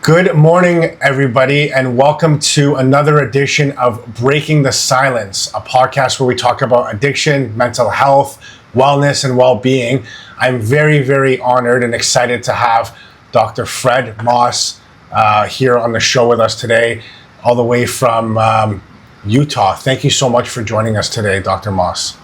Good morning, everybody, and welcome to another edition of Breaking the Silence, a podcast where we talk about addiction, mental health, wellness, and well-being. I'm very, very honored and excited to have Dr. Fred Moss here on the show with us today, all the way from Utah. Thank you so much for joining us today, Dr. Moss.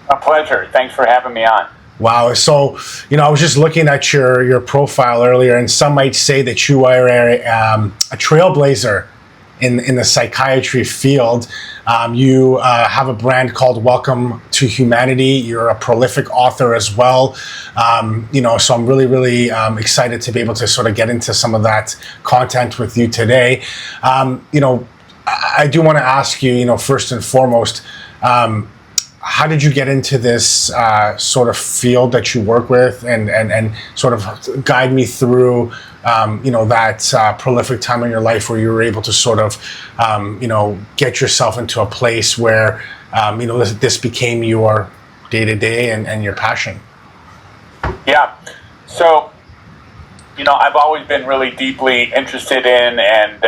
A pleasure. Thanks for having me on. Wow. So, I was just looking at your profile earlier, and some might say that you are a trailblazer in the psychiatry field. You have a brand called Welcome to Humanity. You're a prolific author as well. So I'm really, really excited to be able to sort of get into some of that content with you today. I do want to ask you, first and foremost, how did you get into this sort of field that you work with, and sort of guide me through, that prolific time in your life where you were able to sort of, get yourself into a place where, this became your day-to-day and your passion? Yeah. So, I've always been really deeply interested in and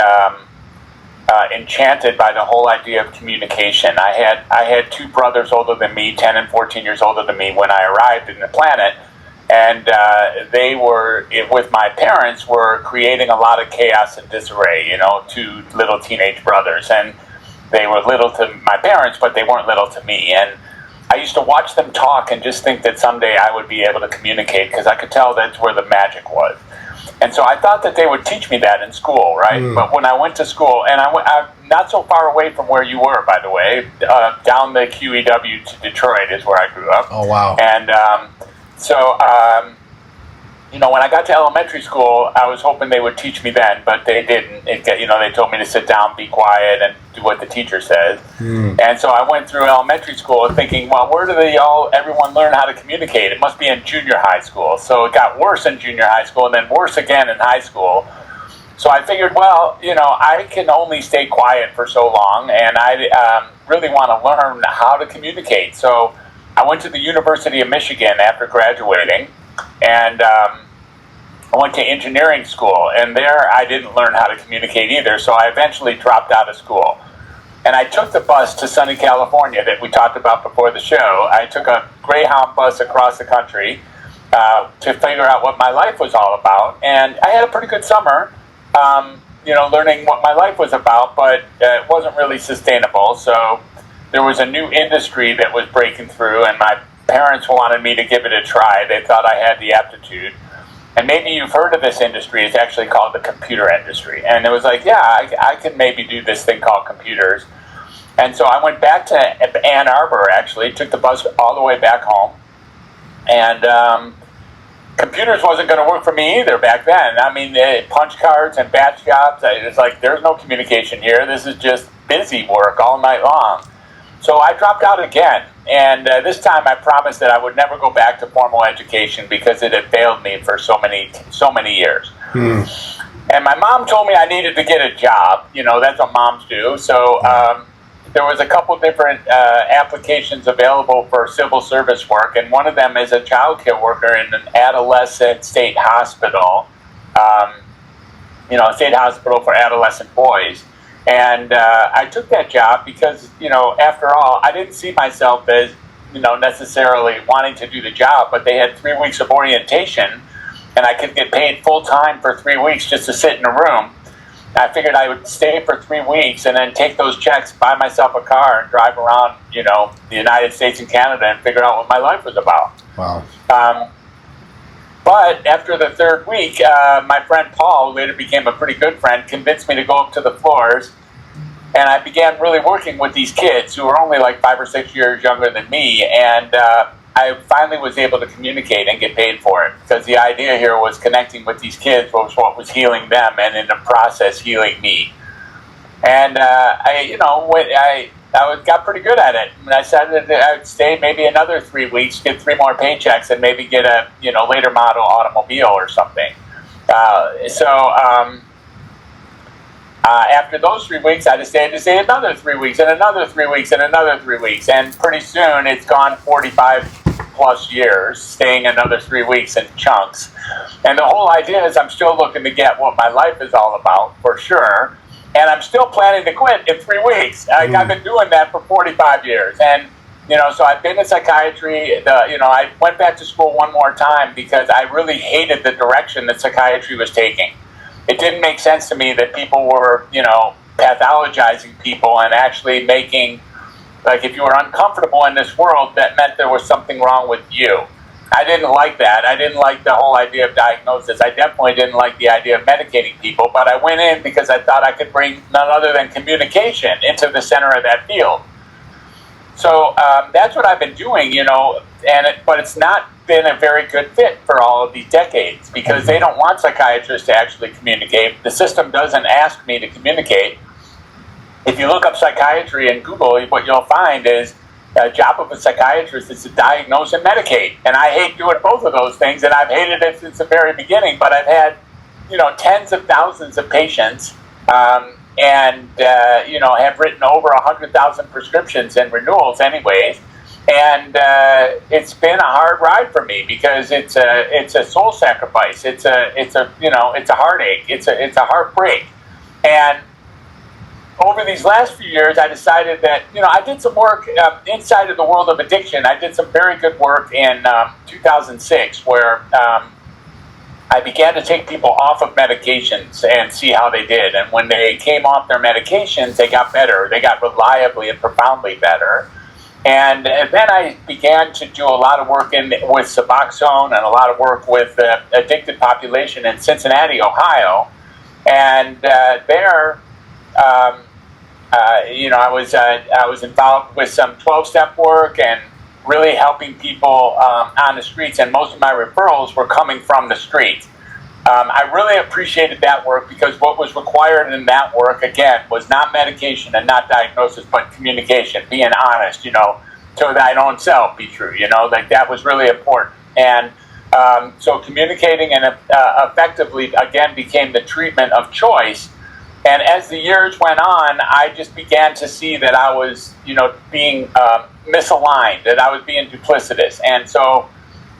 enchanted by the whole idea of communication. I had two brothers older than me, 10 and 14 years older than me, when I arrived in the planet, and they were, with my parents, were creating a lot of chaos and disarray. Two little teenage brothers, and they were little to my parents, but they weren't little to me. And I used to watch them talk and just think that someday I would be able to communicate, because I could tell that's where the magic was. And so I thought that they would teach me that in school, right? But when I went to school, and I'm not so far away from where you were, by the way, down the QEW to Detroit is where I grew up. Oh, wow. And when I got to elementary school, I was hoping they would teach me then, but they didn't. They told me to sit down, be quiet, and do what the teacher says. And so I went through elementary school thinking, well, where do everyone learn how to communicate? It must be in junior high school. So it got worse in junior high school, and then worse again in high school. So I figured, well, I can only stay quiet for so long, and I really want to learn how to communicate. So I went to the University of Michigan after graduating, and I went to engineering school, and there I didn't learn how to communicate either, so I eventually dropped out of school. And I took the bus to sunny California that we talked about before the show. I took a Greyhound bus across the country to figure out what my life was all about. And I had a pretty good summer, learning what my life was about, but it wasn't really sustainable. So there was a new industry that was breaking through, and my parents wanted me to give it a try. They thought I had the aptitude. And maybe you've heard of this industry. It's actually called the computer industry. And it was like, yeah, I can maybe do this thing called computers. And so I went back to Ann Arbor, actually, took the bus all the way back home. And computers wasn't going to work for me either back then. I mean, punch cards and batch jobs, it's like, there's no communication here. This is just busy work all night long. So I dropped out again. And this time I promised that I would never go back to formal education, because it had failed me for so many years. And my mom told me I needed to get a job. That's what moms do. So there was a couple different applications available for civil service work, and one of them is a childcare worker in an adolescent state hospital, a state hospital for adolescent boys. And I took that job because, after all, I didn't see myself as, necessarily wanting to do the job, but they had 3 weeks of orientation, and I could get paid full-time for 3 weeks just to sit in a room. I figured I would stay for 3 weeks and then take those checks, buy myself a car, and drive around, the United States and Canada, and figure out what my life was about. Wow. But after the third week, my friend Paul, who later became a pretty good friend, convinced me to go up to the floors, and I began really working with these kids who were only like 5 or 6 years younger than me, and I finally was able to communicate and get paid for it, because the idea here was connecting with these kids was what was healing them, and in the process healing me. And I got pretty good at it. And I said that I would stay maybe another 3 weeks, get 3 more paychecks, and maybe get a later model automobile or something. After those 3 weeks, I decided to stay another 3 weeks, and another 3 weeks, and another 3 weeks, and pretty soon it's gone 45 plus years, staying another 3 weeks in chunks. And the whole idea is I'm still looking to get what my life is all about, for sure. And I'm still planning to quit in 3 weeks. I've been doing that for 45 years. And, so I've been in psychiatry. I went back to school one more time because I really hated the direction that psychiatry was taking. It didn't make sense to me that people were, pathologizing people and actually making, like, if you were uncomfortable in this world, that meant there was something wrong with you. I didn't like that. I didn't like the whole idea of diagnosis. I definitely didn't like the idea of medicating people, but I went in because I thought I could bring none other than communication into the center of that field. So that's what I've been doing, but it's not been a very good fit for all of these decades because they don't want psychiatrists to actually communicate. The system doesn't ask me to communicate. If you look up psychiatry in Google, what you'll find is the job of a psychiatrist is to diagnose and medicate. And I hate doing both of those things, and I've hated it since the very beginning. But I've had, tens of thousands of patients, and have written over 100,000 prescriptions and renewals, anyways. And it's been a hard ride for me because it's a soul sacrifice. It's a heartache. It's a heartbreak. And over these last few years, I decided that, I did some work inside of the world of addiction. I did some very good work in 2006 where I began to take people off of medications and see how they did. And when they came off their medications, they got better. They got reliably and profoundly better. And then I began to do a lot of work with Suboxone and a lot of work with the addicted population in Cincinnati, Ohio. And there, I was involved with some 12-step work and really helping people on the streets. And most of my referrals were coming from the streets. I really appreciated that work because what was required in that work, again, was not medication and not diagnosis, but communication, being honest, to thine own self be true, like that was really important. And so communicating and effectively, again, became the treatment of choice. And as the years went on, I just began to see that I was, being misaligned, that I was being duplicitous. And so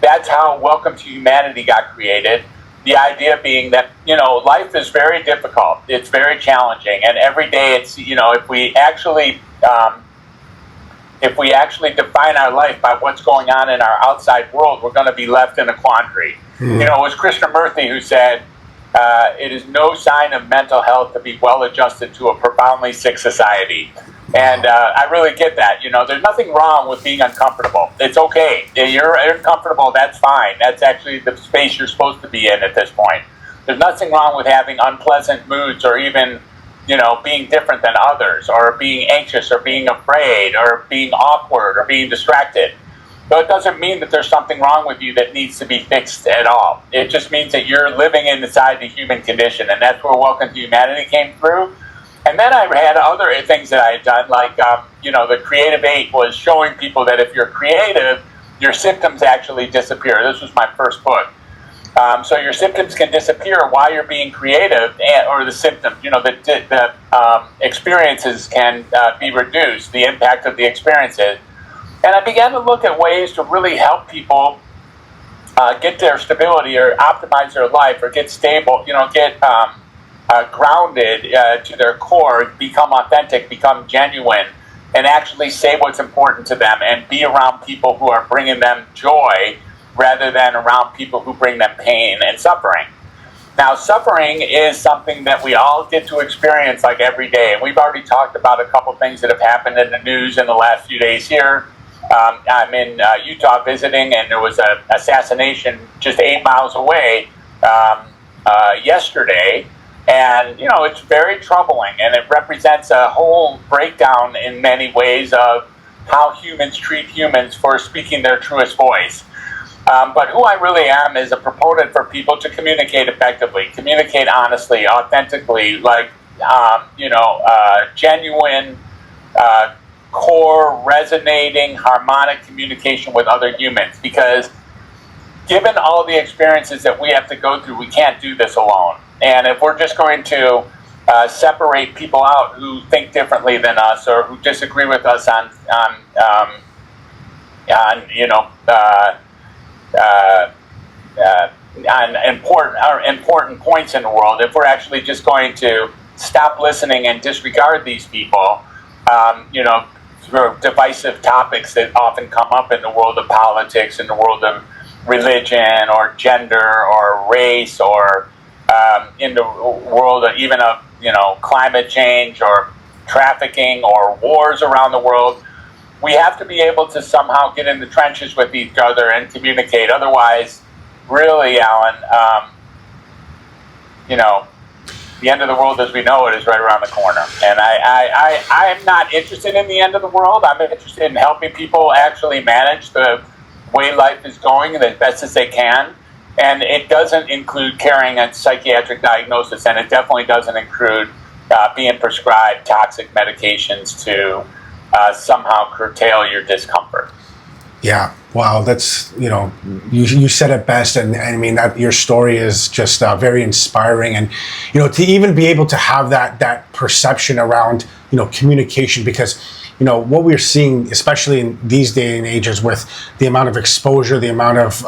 that's how Welcome to Humanity got created. The idea being that, life is very difficult. It's very challenging. And every day it's, if we actually define our life by what's going on in our outside world, we're going to be left in a quandary. It was Krishnamurti who said, it is no sign of mental health to be well adjusted to a profoundly sick society. And I really get that. There's nothing wrong with being uncomfortable. It's okay. If you're uncomfortable, that's fine. That's actually the space you're supposed to be in at this point. There's nothing wrong with having unpleasant moods or even, being different than others or being anxious or being afraid or being awkward or being distracted. But it doesn't mean that there's something wrong with you that needs to be fixed at all. It just means that you're living inside the human condition, and that's where Welcome to Humanity came through. And then I had other things that I had done, like, the Creative 8 was showing people that if you're creative, your symptoms actually disappear. This was my first book. So your symptoms can disappear while you're being creative, or the symptoms, the experiences can be reduced, the impact of the experiences. And I began to look at ways to really help people get their stability or optimize their life or get stable, get grounded to their core, become authentic, become genuine, and actually say what's important to them and be around people who are bringing them joy rather than around people who bring them pain and suffering. Now, suffering is something that we all get to experience like every day. And we've already talked about a couple things that have happened in the news in the last few days here. I'm in Utah visiting, and there was an assassination just 8 miles away yesterday. And, it's very troubling, and it represents a whole breakdown in many ways of how humans treat humans for speaking their truest voice. But who I really am is a proponent for people to communicate effectively, communicate honestly, authentically, like, genuine, core, resonating, harmonic communication with other humans. Because given all the experiences that we have to go through, we can't do this alone. And if we're just going to separate people out who think differently than us or who disagree with us on on on important points in the world, if we're actually just going to stop listening and disregard these people, through divisive topics that often come up in the world of politics, in the world of religion or gender or race, or in the world of even of climate change or trafficking or wars around the world. We have to be able to somehow get in the trenches with each other and communicate. Otherwise, really, Alan, the end of the world as we know it is right around the corner. And I am not interested in the end of the world. I'm interested in helping people actually manage the way life is going as best as they can. And it doesn't include carrying a psychiatric diagnosis, and it definitely doesn't include being prescribed toxic medications to somehow curtail your discomfort. Yeah. Wow. That's, you said it best. And I mean, that your story is just very inspiring. And, to even be able to have that perception around, communication, because, what we're seeing, especially in these day and ages with the amount of exposure, the amount of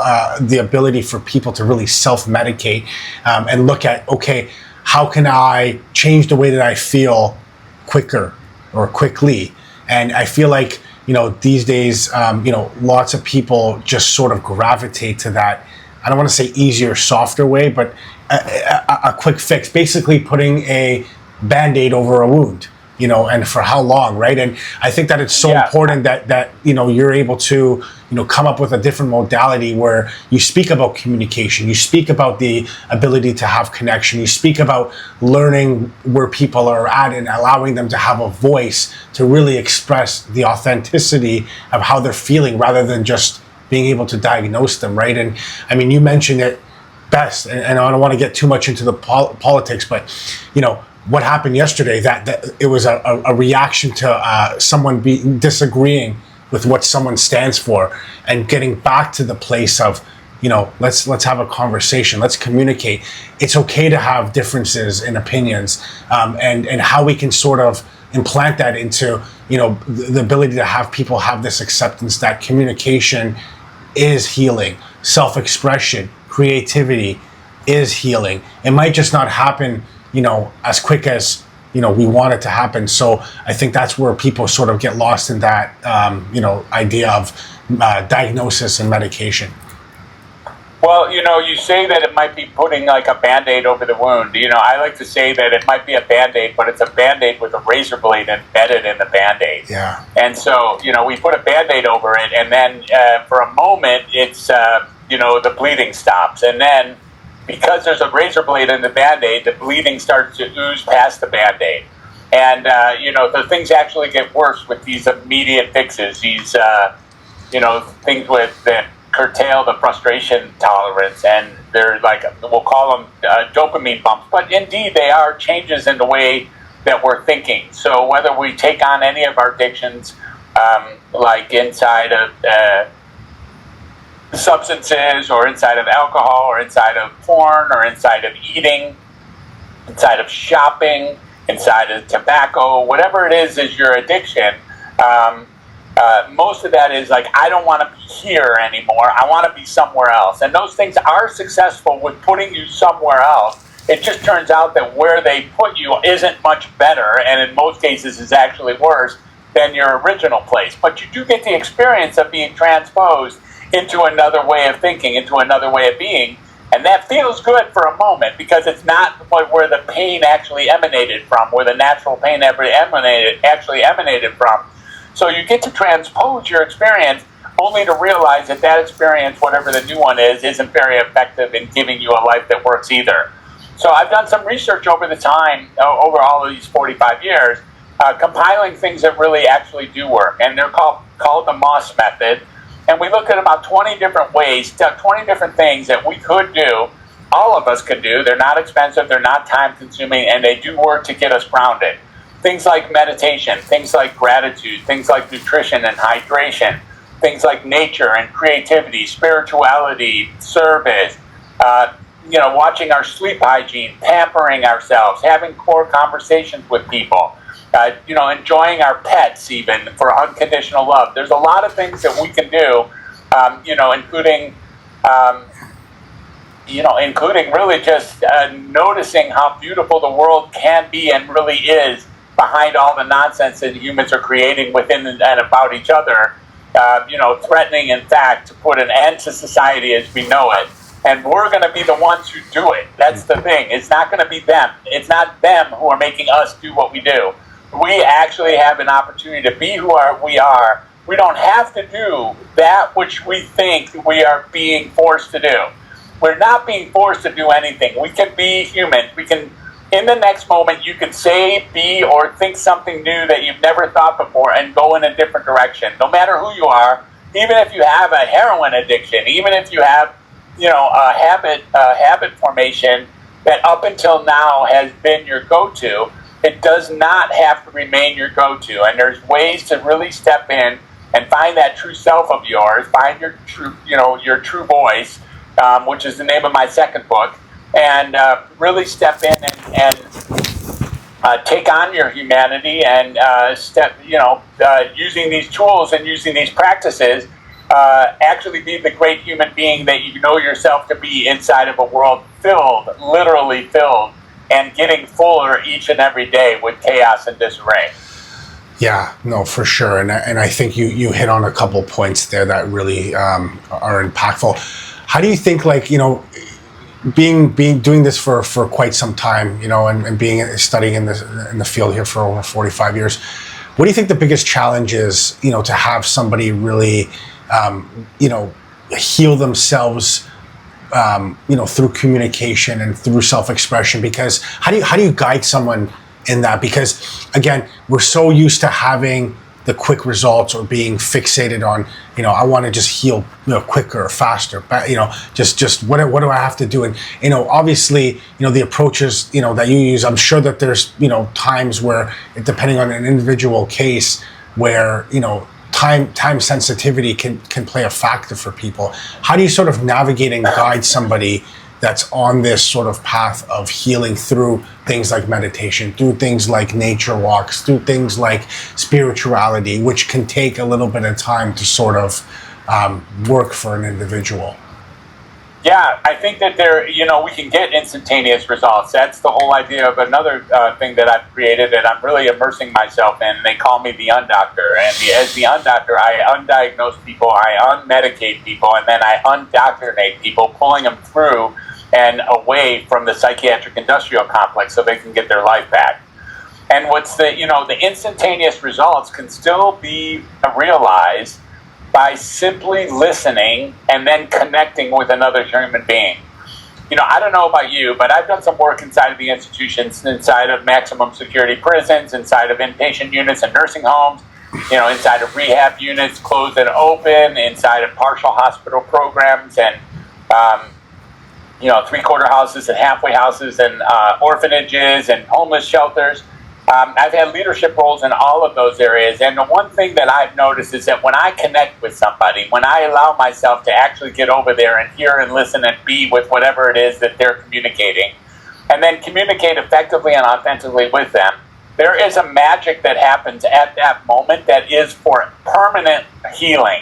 the ability for people to really self-medicate and look at, okay, how can I change the way that I feel quicker or quickly? And I feel like, these days, lots of people just sort of gravitate to that. I don't want to say easier, softer way, but a quick fix, basically putting a Band-Aid over a wound, and for how long, right? And I think that it's so important that you're able to, come up with a different modality where you speak about communication, you speak about the ability to have connection, you speak about learning where people are at and allowing them to have a voice to really express the authenticity of how they're feeling rather than just being able to diagnose them, right? And I mean, you mentioned it best, and I don't want to get too much into the politics, but, what happened yesterday, that it was a reaction to someone disagreeing with what someone stands for, and getting back to the place of, let's have a conversation, let's communicate. It's okay to have differences in opinions, and how we can sort of implant that into, the ability to have people have this acceptance that communication is healing, self-expression, creativity is healing. It might just not happen as quick as, we want it to happen. So I think that's where people sort of get lost in that, idea of diagnosis and medication. Well, you say that it might be putting like a Band-Aid over the wound. I like to say that it might be a Band-Aid, but it's a Band-Aid with a razor blade embedded in the Band-Aid. Yeah. And so, we put a Band-Aid over it, and then for a moment, it's, the bleeding stops. And then, because there's a razor blade in the Band-Aid, the bleeding starts to ooze past the Band-Aid. And, the things actually get worse with these immediate fixes, these, things that curtail the frustration tolerance. And they're like, we'll call them dopamine bumps. But indeed, they are changes in the way that we're thinking. So whether we take on any of our addictions, like inside of substances, or inside of alcohol, or inside of porn, or inside of eating, inside of shopping, inside of tobacco, whatever it is your addiction, most of that is like, I don't want to be here anymore, I want to be somewhere else. And those things are successful with putting you somewhere else. It just turns out that where they put you isn't much better, and in most cases is actually worse than your original place. But you do get the experience of being transposed into another way of thinking, into another way of being. And that feels good for a moment, because it's not where the pain actually emanated from, where the natural pain actually emanated from. So you get to transpose your experience, only to realize that experience, whatever the new one is, isn't very effective in giving you a life that works either. So I've done some research over the time, over all of these 45 years, compiling things that really actually do work. And they're called the Moss method. And we look at about 20 different ways, 20 different things that we could do, all of us could do. They're not expensive, they're not time consuming, and they do work to get us grounded. Things like meditation, things like gratitude, things like nutrition and hydration, things like nature and creativity, spirituality, service, watching our sleep hygiene, pampering ourselves, having core conversations with people. enjoying our pets even for unconditional love. There's a lot of things that we can do, including really just noticing how beautiful the world can be and really is behind all the nonsense that humans are creating within and about each other, threatening, in fact, to put an end to society as we know it. And we're going to be the ones who do it. That's the thing. It's not going to be them. It's not them who are making us do what we do. We actually have an opportunity to be who we are. We don't have to do that which we think we are being forced to do. We're not being forced to do anything. We can be human. We can, in the next moment, you can say, be, or think something new that you've never thought before and go in a different direction. No matter who you are, even if you have a heroin addiction, even if you have, a habit formation that up until now has been your go-to, it does not have to remain your go-to. And there's ways to really step in and find that true self of yours, find your true voice, which is the name of my second book, and really step in and take on your humanity and using these tools and using these practices, actually be the great human being that you know yourself to be inside of a world filled, literally filled, and getting fuller each and every day with chaos and disarray. Yeah, no, for sure. And I think you hit on a couple points there that really are impactful. How do you think, being doing this for quite some time, and being studying in the field here for over 45 years, what do you think the biggest challenge is, to have somebody really, heal themselves, through communication and through self-expression? Because how do you guide someone in that? Because again, we're so used to having the quick results or being fixated on, I want to just heal, quicker or faster, but, just what do I have to do? And, obviously, the approaches, that you use, I'm sure that there's, times where, depending on an individual case, where, time sensitivity can play a factor for people. How do you sort of navigate and guide somebody that's on this sort of path of healing through things like meditation, through things like nature walks, through things like spirituality, which can take a little bit of time to sort of work for an individual? Yeah, I think that we can get instantaneous results. That's the whole idea of another thing that I've created that I'm really immersing myself in. They call me the undoctor. And as the undoctor, I undiagnose people, I unmedicate people, and then I undoctrinate people, pulling them through and away from the psychiatric industrial complex so they can get their life back. And what's the instantaneous results can still be realized by simply listening and then connecting with another human being. I don't know about you, but I've done some work inside of the institutions, inside of maximum security prisons, inside of inpatient units and nursing homes, inside of rehab units, closed and open, inside of partial hospital programs, and three-quarter houses and halfway houses and orphanages and homeless shelters. I've had leadership roles in all of those areas, and the one thing that I've noticed is that when I connect with somebody, when I allow myself to actually get over there and hear and listen and be with whatever it is that they're communicating, and then communicate effectively and authentically with them, there is a magic that happens at that moment that is for permanent healing.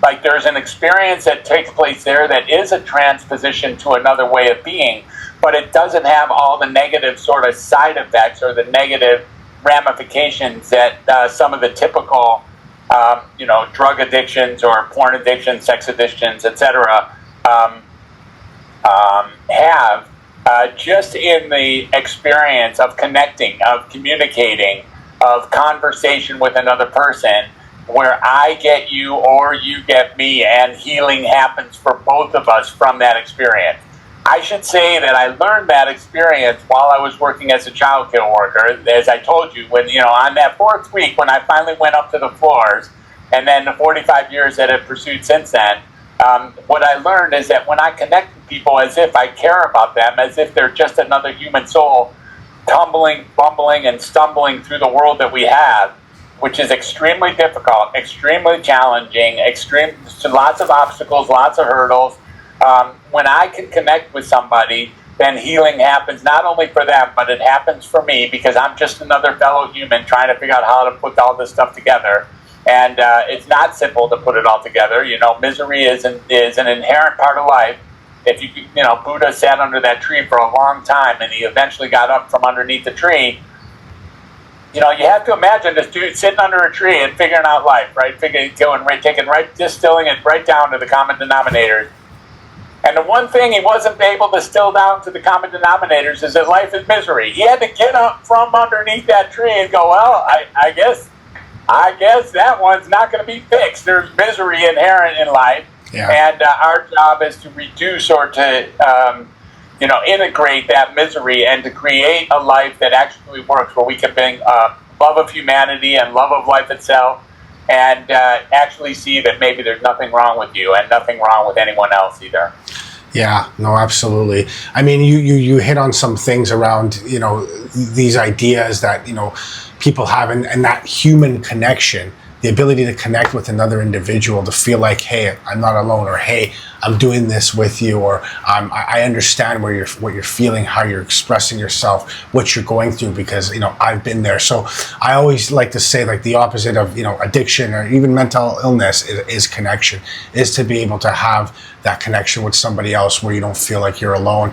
Like there's an experience that takes place there that is a transposition to another way of being, but it doesn't have all the negative sort of side effects or the negative ramifications that some of the typical, drug addictions or porn addictions, sex addictions, etc., have. Just in the experience of connecting, of communicating, of conversation with another person, where I get you or you get me, and healing happens for both of us from that experience. I should say that I learned that experience while I was working as a childcare worker. As I told you, when on that fourth week, when I finally went up to the floors, and then the 45 years that have pursued since then, what I learned is that when I connect with people as if I care about them, as if they're just another human soul, tumbling, bumbling, and stumbling through the world that we have, which is extremely difficult, extremely challenging, lots of obstacles, lots of hurdles. When I can connect with somebody, then healing happens not only for them, but it happens for me, because I'm just another fellow human trying to figure out how to put all this stuff together. And it's not simple to put it all together. You know, misery is an inherent part of life. If you know, Buddha sat under that tree for a long time, and he eventually got up from underneath the tree. You know, you have to imagine this dude sitting under a tree and figuring out life, right? Distilling it right down to the common denominators. And the one thing he wasn't able to distill down to the common denominators is that life is misery. He had to get up from underneath that tree and go, well, I guess that one's not going to be fixed. There's misery inherent in life. Yeah. And our job is to reduce or to, integrate that misery and to create a life that actually works, where we can bring love of humanity and love of life itself, and actually see that maybe there's nothing wrong with you and nothing wrong with anyone else either. Yeah, no, absolutely. I mean, you hit on some things around, you know, these ideas that, you know, people have, and that human connection, the ability to connect with another individual, to feel like, hey, I'm not alone, or hey, I'm doing this with you, or I understand what you're feeling, how you're expressing yourself, what you're going through, because, you know, I've been there. So I always like to say, like, the opposite of, you know, addiction or even mental illness is connection, is to be able to have that connection with somebody else where you don't feel like you're alone.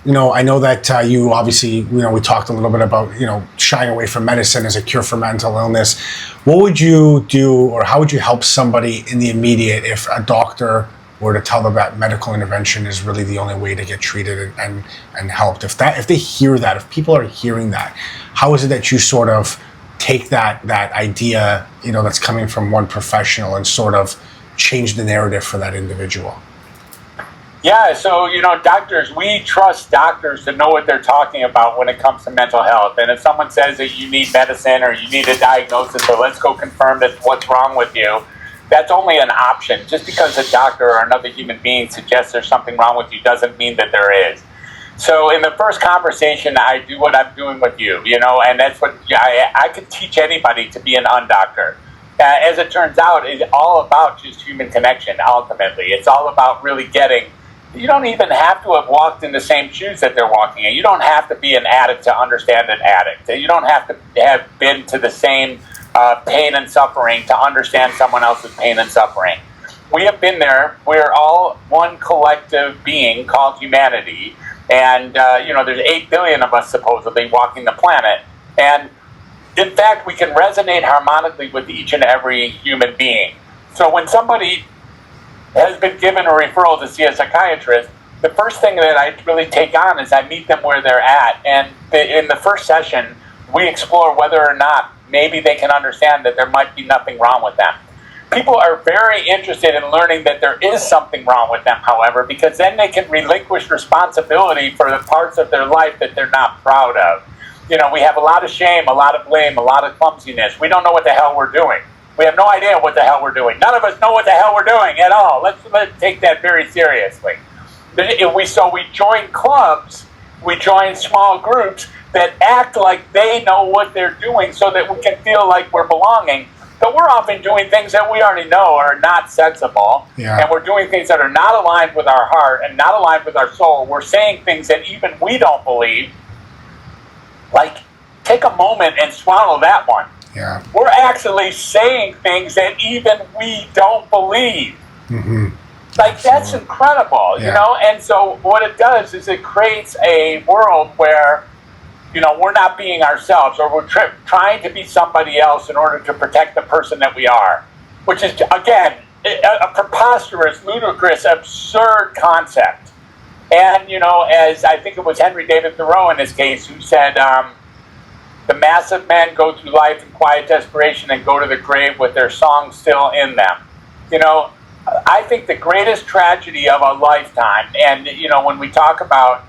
You know, I know that you obviously, you know, we talked a little bit about, you know, shying away from medicine as a cure for mental illness. What would you do, or how would you help somebody in the immediate if a doctor were to tell them that medical intervention is really the only way to get treated and helped? If they hear that, if people are hearing that, how is it that you sort of take that idea, you know, that's coming from one professional and sort of change the narrative for that individual? Yeah, so, you know, doctors, we trust doctors to know what they're talking about when it comes to mental health. And if someone says that you need medicine, or you need a diagnosis, or let's go confirm that what's wrong with you, that's only an option. Just because a doctor or another human being suggests there's something wrong with you doesn't mean that there is. So in the first conversation, I do what I'm doing with you, you know, and that's what I could teach anybody to be an undoctor. As it turns out, it's all about just human connection, ultimately. It's all about really getting, you don't even have to have walked in the same shoes that they're walking in. You don't have to be an addict to understand an addict. You don't have to have been to the same pain and suffering to understand someone else's pain and suffering. We have been there. We're all one collective being called humanity. And, you know, there's 8 billion of us supposedly walking the planet. And in fact, we can resonate harmonically with each and every human being. So when somebody has been given a referral to see a psychiatrist, the first thing that I really take on is I meet them where they're at. And in the first session, we explore whether or not maybe they can understand that there might be nothing wrong with them. People are very interested in learning that there is something wrong with them, however, because then they can relinquish responsibility for the parts of their life that they're not proud of. You know, we have a lot of shame, a lot of blame, a lot of clumsiness. We don't know what the hell we're doing. We have no idea what the hell we're doing. None of us know what the hell we're doing at all. Let's take that very seriously. So we join clubs, we join small groups that act like they know what they're doing so that we can feel like we're belonging. But we're often doing things that we already know are not sensible. Yeah. And we're doing things that are not aligned with our heart and not aligned with our soul. We're saying things that even we don't believe. Like, take a moment and swallow that one. Yeah. We're actually saying things that even we don't believe. Mm-hmm. Like, that's incredible, you know? And so what it does is it creates a world where, you know, we're not being ourselves, or we're trying to be somebody else in order to protect the person that we are, which is, again, a preposterous, ludicrous, absurd concept. And, you know, as I think it was Henry David Thoreau in this case who said, the massive men go through life in quiet desperation and go to the grave with their song still in them. You know, I think the greatest tragedy of a lifetime, and, you know, when we talk about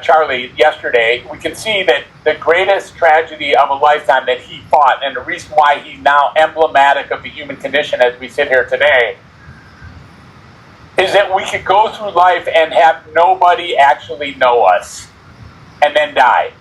Charlie yesterday, we can see that the greatest tragedy of a lifetime that he fought, and the reason why he's now emblematic of the human condition as we sit here today, is that we could go through life and have nobody actually know us and then die.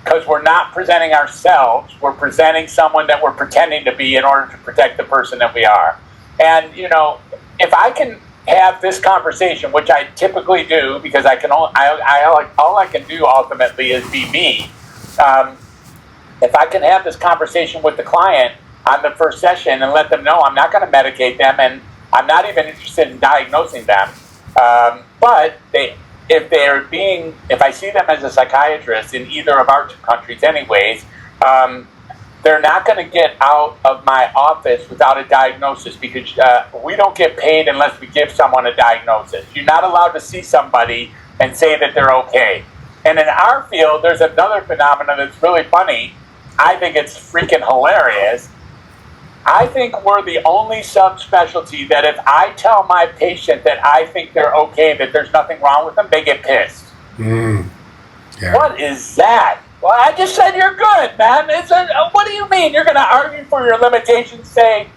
Because we're not presenting ourselves, we're presenting someone that we're pretending to be in order to protect the person that we are. And, you know, if I can have this conversation, which I typically do because I can all I can do ultimately is be me. If I can have this conversation with the client on the first session and let them know I'm not going to medicate them and I'm not even interested in diagnosing them, but if I see them as a psychiatrist in either of our two countries anyways, they're not going to get out of my office without a diagnosis because we don't get paid unless we give someone a diagnosis. You're not allowed to see somebody and say that they're okay. And in our field, there's another phenomenon that's really funny. I think it's freaking hilarious. I think we're the only subspecialty that if I tell my patient that I think they're okay, that there's nothing wrong with them, they get pissed. Yeah. What is that? Well, I just said you're good, man. What do you mean? You're going to argue for your limitations, say,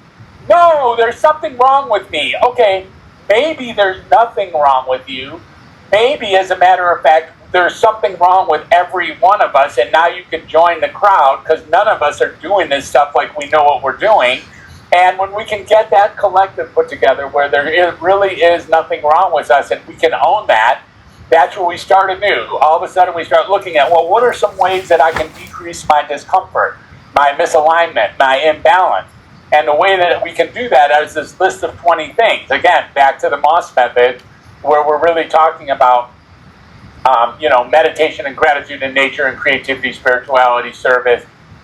no, there's something wrong with me. Okay, maybe there's nothing wrong with you. Maybe, as a matter of fact, there's something wrong with every one of us, and now you can join the crowd because none of us are doing this stuff like we know what we're doing. And when we can get that collective put together where really is nothing wrong with us and we can own that, that's where we start anew. All of a sudden we start looking at, well, what are some ways that I can decrease my discomfort, my misalignment, my imbalance? And the way that we can do that is this list of 20 things. Again, back to the Moss method, where we're really talking about meditation and gratitude and nature and creativity, spirituality, service,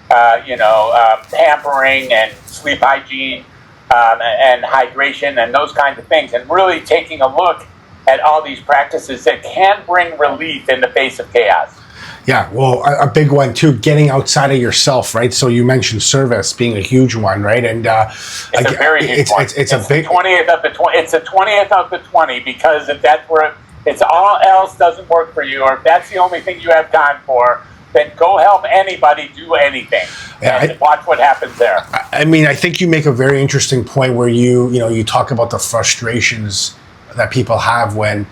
pampering and sleep hygiene and hydration and those kinds of things. And really taking a look at all these practices that can bring relief in the face of chaos. Yeah, well, a big one too, getting outside of yourself, right? So you mentioned service being a huge one, right? And it's a very huge one. It's a big 20th of the 20. It's the 20th of the 20 because if that's where it's all else doesn't work for you, or if that's the only thing you have time for, then go help anybody do anything. And watch what happens there. I mean, I think you make a very interesting point where you talk about the frustrations that people have when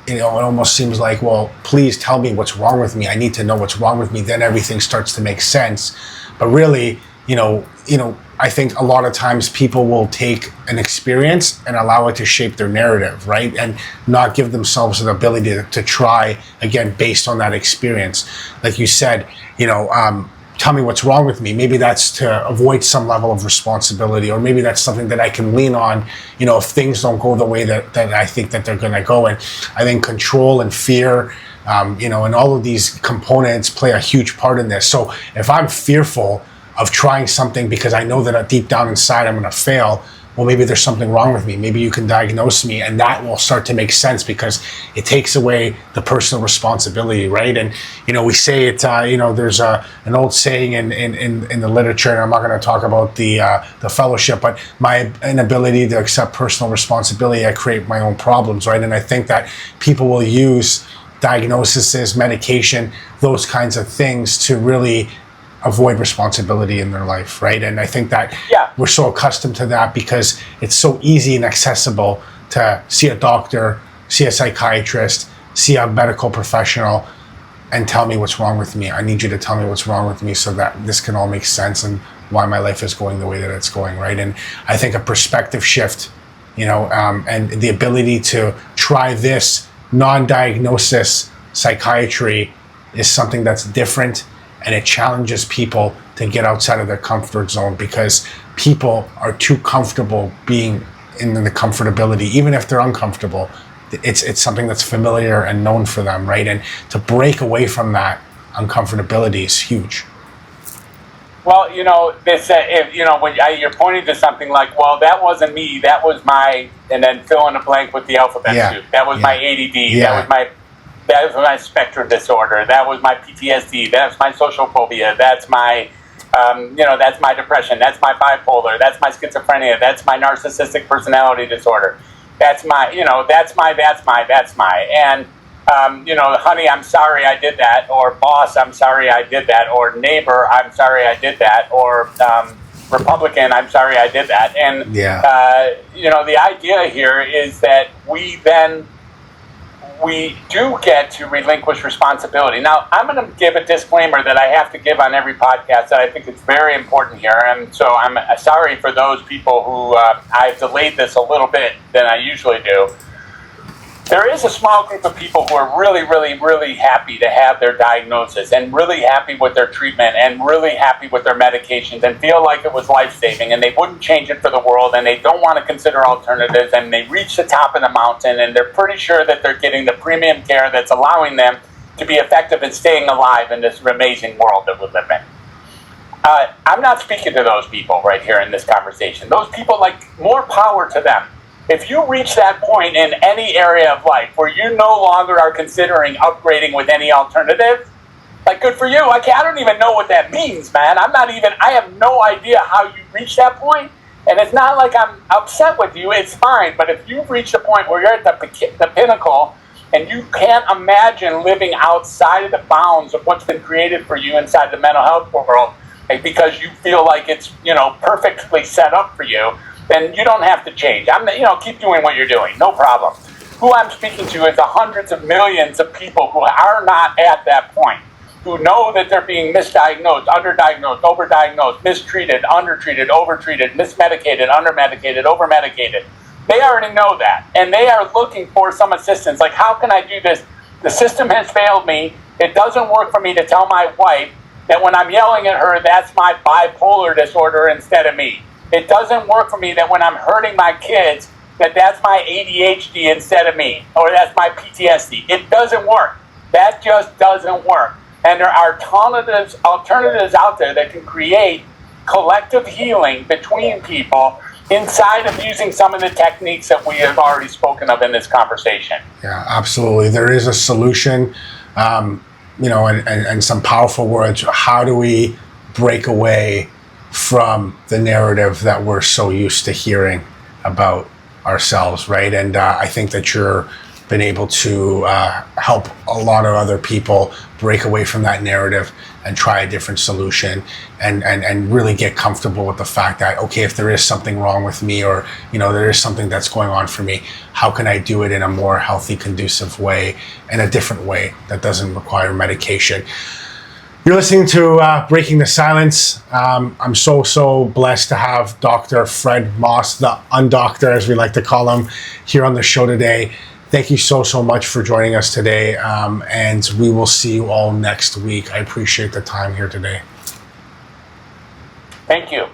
it almost seems like, well, please tell me what's wrong with me. I need to know what's wrong with me. Then everything starts to make sense. But really, I think a lot of times people will take an experience and allow it to shape their narrative, right? And not give themselves an ability to try again based on that experience. Like you said, tell me what's wrong with me. Maybe that's to avoid some level of responsibility, or maybe that's something that I can lean on, if things don't go the way that I think that they're going to go. And I think control and fear, and all of these components play a huge part in this. So if I'm fearful of trying something because I know that deep down inside I'm going to fail, well, maybe there's something wrong with me. Maybe you can diagnose me, and that will start to make sense because it takes away the personal responsibility, right? And we say it. There's an old saying in the literature, and I'm not going to talk about the fellowship, but my inability to accept personal responsibility, I create my own problems, right? And I think that people will use diagnoses, medication, those kinds of things to really avoid responsibility in their life, right? And I think that we're so accustomed to that because it's so easy and accessible to see a doctor, see a psychiatrist, see a medical professional, and tell me what's wrong with me. I need you to tell me what's wrong with me so that this can all make sense and why my life is going the way that it's going, right? And I think a perspective shift, and the ability to try this non-diagnosis psychiatry is something that's different. And it challenges people to get outside of their comfort zone because people are too comfortable being in the comfortability, even if they're uncomfortable. It's something that's familiar and known for them, right? And to break away from that uncomfortability is huge. Well, when you're pointing to something like, well, that wasn't me, that was my, and then fill in a blank with the alphabet soup. That was my ADD. That was my spectrum disorder. That was my PTSD. That's my social phobia. That's my, that's my depression. That's my bipolar. That's my schizophrenia. That's my narcissistic personality disorder. That's my, that's my. And, honey, I'm sorry I did that. Or boss, I'm sorry I did that. Or neighbor, I'm sorry I did that. Or Republican, I'm sorry I did that. And, the idea here is that we we do get to relinquish responsibility. Now, I'm going to give a disclaimer that I have to give on every podcast that I think it's very important here. And so I'm sorry for those people who I've delayed this a little bit than I usually do. There is a small group of people who are really, really, really happy to have their diagnosis and really happy with their treatment and really happy with their medications and feel like it was life-saving and they wouldn't change it for the world and they don't want to consider alternatives and they reach the top of the mountain and they're pretty sure that they're getting the premium care that's allowing them to be effective in staying alive in this amazing world that we live in. I'm not speaking to those people right here in this conversation. Those people, like, more power to them. If you reach that point in any area of life where you no longer are considering upgrading with any alternative, like, good for you. I don't even know what that means, man. I have no idea how you reach that point. And it's not like I'm upset with you. It's fine. But if you've reached a point where you're at the pinnacle and you can't imagine living outside of the bounds of what's been created for you inside the mental health world, like, because you feel like it's, perfectly set up for you, then you don't have to change. Keep doing what you're doing. No problem. Who I'm speaking to is the hundreds of millions of people who are not at that point, who know that they're being misdiagnosed, underdiagnosed, overdiagnosed, mistreated, undertreated, overtreated, mismedicated, undermedicated, overmedicated. They already know that, and they are looking for some assistance. Like, how can I do this? The system has failed me. It doesn't work for me to tell my wife that when I'm yelling at her, that's my bipolar disorder instead of me. It doesn't work for me that when I'm hurting my kids, that's my ADHD instead of me, or that's my PTSD. It doesn't work. That just doesn't work. And there are alternatives out there that can create collective healing between people inside of using some of the techniques that we have already spoken of in this conversation. Yeah, absolutely. There is a solution, and some powerful words. How do we break away from the narrative that we're so used to hearing about ourselves, right? And I think that you're been able to help a lot of other people break away from that narrative and try a different solution and really get comfortable with the fact that, okay, if there is something wrong with me or, there is something that's going on for me, how can I do it in a more healthy, conducive way, in a different way that doesn't require medication? You're listening to Breaking the Silence. I'm so blessed to have Dr. Fred Moss, the undoctor, as we like to call him, here on the show today. Thank you so much for joining us today, and we will see you all next week. I appreciate the time here today. Thank you.